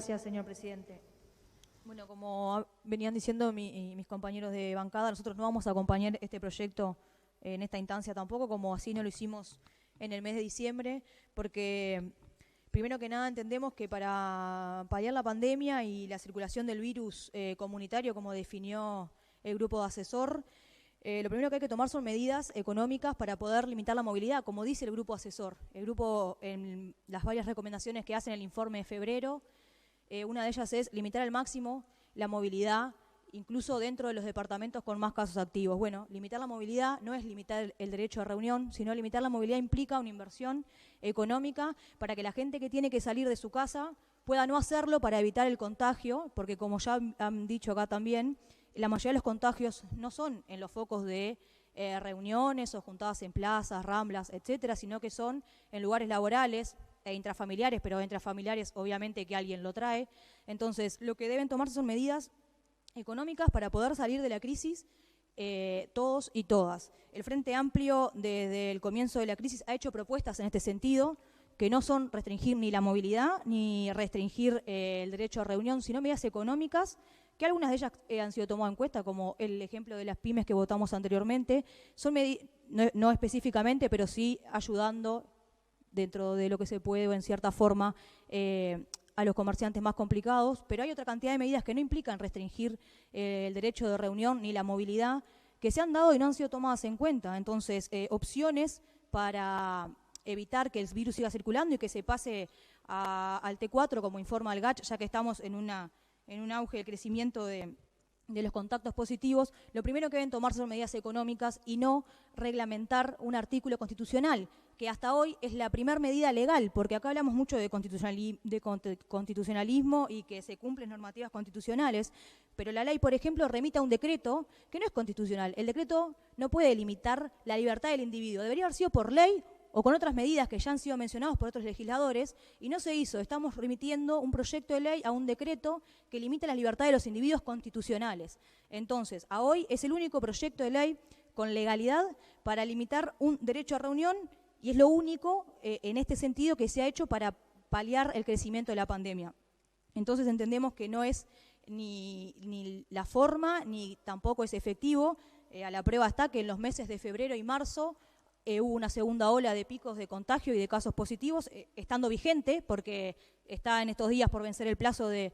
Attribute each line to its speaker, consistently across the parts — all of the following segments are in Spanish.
Speaker 1: Gracias, señor presidente. Bueno, como venían diciendo mis compañeros de bancada, nosotros no vamos a acompañar este proyecto en esta instancia tampoco, como así no lo hicimos en el mes de diciembre, porque primero que nada entendemos que para paliar la pandemia y la circulación del virus comunitario, como definió el grupo de asesor, lo primero que hay que tomar son medidas económicas para poder limitar la movilidad, como dice el grupo asesor. El grupo, en las varias recomendaciones que hace en el informe de febrero, una de ellas es limitar al máximo la movilidad, incluso dentro de los departamentos con más casos activos. Bueno, limitar la movilidad no es limitar el derecho a reunión, sino limitar la movilidad implica una inversión económica para que la gente que tiene que salir de su casa pueda no hacerlo para evitar el contagio, porque como ya han dicho acá también, la mayoría de los contagios no son en los focos de reuniones o juntadas en plazas, ramblas, etcétera, sino que son en lugares laborales e intrafamiliares, pero intrafamiliares obviamente que alguien lo trae. Entonces, lo que deben tomarse son medidas económicas para poder salir de la crisis todos y todas. El Frente Amplio, desde el comienzo de la crisis, ha hecho propuestas en este sentido, que no son restringir ni la movilidad ni restringir el derecho a reunión, sino medidas económicas, que algunas de ellas han sido tomadas en cuenta, como el ejemplo de las pymes que votamos anteriormente, son no específicamente, pero sí ayudando dentro de lo que se puede o en cierta forma a los comerciantes más complicados, pero hay otra cantidad de medidas que no implican restringir el derecho de reunión ni la movilidad, que se han dado y no han sido tomadas en cuenta. Entonces, opciones para evitar que el virus siga circulando y que se pase al T4, como informa el GACH, ya que estamos en un auge de crecimiento de los contactos positivos. Lo primero que deben tomarse son medidas económicas y no reglamentar un artículo constitucional, que hasta hoy es la primera medida legal, porque acá hablamos mucho de constitucionalismo y que se cumplen normativas constitucionales, pero la ley, por ejemplo, remite a un decreto que no es constitucional. El decreto no puede limitar la libertad del individuo, debería haber sido por ley o con otras medidas que ya han sido mencionadas por otros legisladores, y no se hizo. Estamos remitiendo un proyecto de ley a un decreto que limita la libertad de los individuos constitucionales. Entonces, a hoy es el único proyecto de ley con legalidad para limitar un derecho a reunión, y es lo único en este sentido que se ha hecho para paliar el crecimiento de la pandemia. Entonces entendemos que no es ni la forma, ni tampoco es efectivo. A la prueba está que en los meses de febrero y marzo hubo una segunda ola de picos de contagio y de casos positivos, estando vigente, porque está en estos días por vencer el plazo del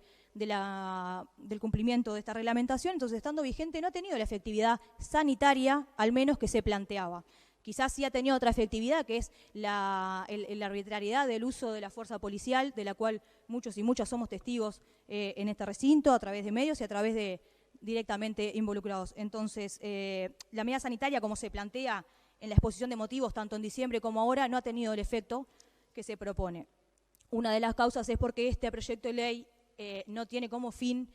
Speaker 1: cumplimiento de esta reglamentación. Entonces, estando vigente, no ha tenido la efectividad sanitaria, al menos que se planteaba. Quizás sí ha tenido otra efectividad, que es la arbitrariedad del uso de la fuerza policial, de la cual muchos y muchas somos testigos en este recinto, a través de medios y a través de directamente involucrados. Entonces, la medida sanitaria, como se plantea en la exposición de motivos, tanto en diciembre como ahora, no ha tenido el efecto que se propone. Una de las causas es porque este proyecto de ley no tiene como fin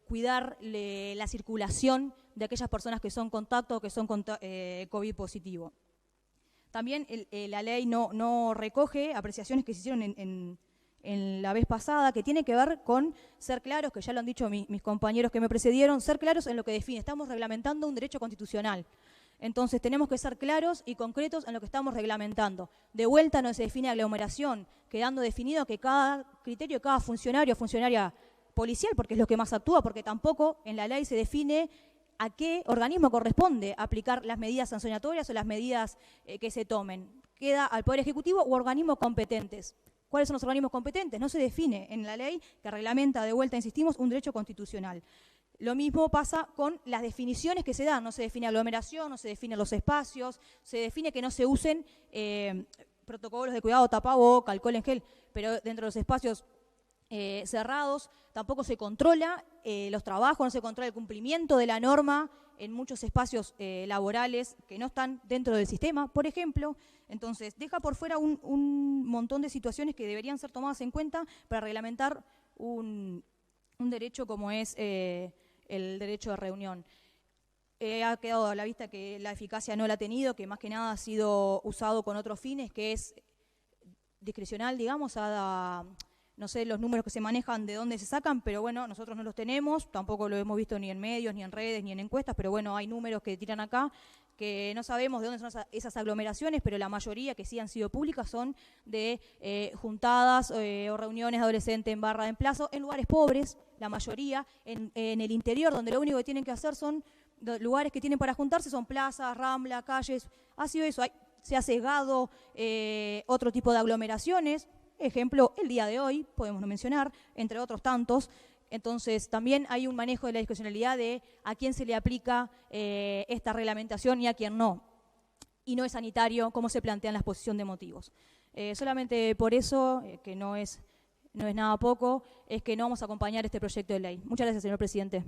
Speaker 1: cuidar la circulación de aquellas personas que son contacto o que son COVID positivo. También la ley no recoge apreciaciones que se hicieron en la vez pasada, que tiene que ver con ser claros, que ya lo han dicho mis compañeros que me precedieron, ser claros en lo que define. Estamos reglamentando un derecho constitucional. Entonces tenemos que ser claros y concretos en lo que estamos reglamentando. De vuelta no se define aglomeración, quedando definido que cada criterio, cada funcionario o funcionaria policial, porque es lo que más actúa, porque tampoco en la ley se define a qué organismo corresponde aplicar las medidas sancionatorias o las medidas que se tomen. Queda al Poder Ejecutivo u organismos competentes. ¿Cuáles son los organismos competentes? No se define en la ley que reglamenta, de vuelta, insistimos, un derecho constitucional. Lo mismo pasa con las definiciones que se dan. No se define aglomeración, no se definen los espacios, se define que no se usen protocolos de cuidado, tapaboca, alcohol en gel, pero dentro de los espacios cerrados tampoco se controla los trabajos, no se controla el cumplimiento de la norma en muchos espacios laborales que no están dentro del sistema, por ejemplo. Entonces, deja por fuera un montón de situaciones que deberían ser tomadas en cuenta para reglamentar un derecho como es el derecho de reunión. Ha quedado a la vista que la eficacia no la ha tenido, que más que nada ha sido usado con otros fines, que es discrecional, digamos, no sé los números que se manejan, de dónde se sacan, pero bueno, nosotros no los tenemos, tampoco lo hemos visto ni en medios, ni en redes, ni en encuestas, pero bueno, hay números que tiran acá, que no sabemos de dónde son esas aglomeraciones, pero la mayoría que sí han sido públicas son de juntadas o reuniones de adolescentes en barra de emplazo, en lugares pobres, la mayoría, en el interior, donde lo único que tienen que hacer son, lugares que tienen para juntarse son plazas, rambla, calles, ha sido eso, se ha cegado otro tipo de aglomeraciones, ejemplo, el día de hoy, podemos no mencionar, entre otros tantos. Entonces, también hay un manejo de la discrecionalidad de a quién se le aplica esta reglamentación y a quién no. Y no es sanitario, como se plantea en la exposición de motivos. Solamente por eso, que no es nada poco, es que no vamos a acompañar este proyecto de ley. Muchas gracias, señor presidente.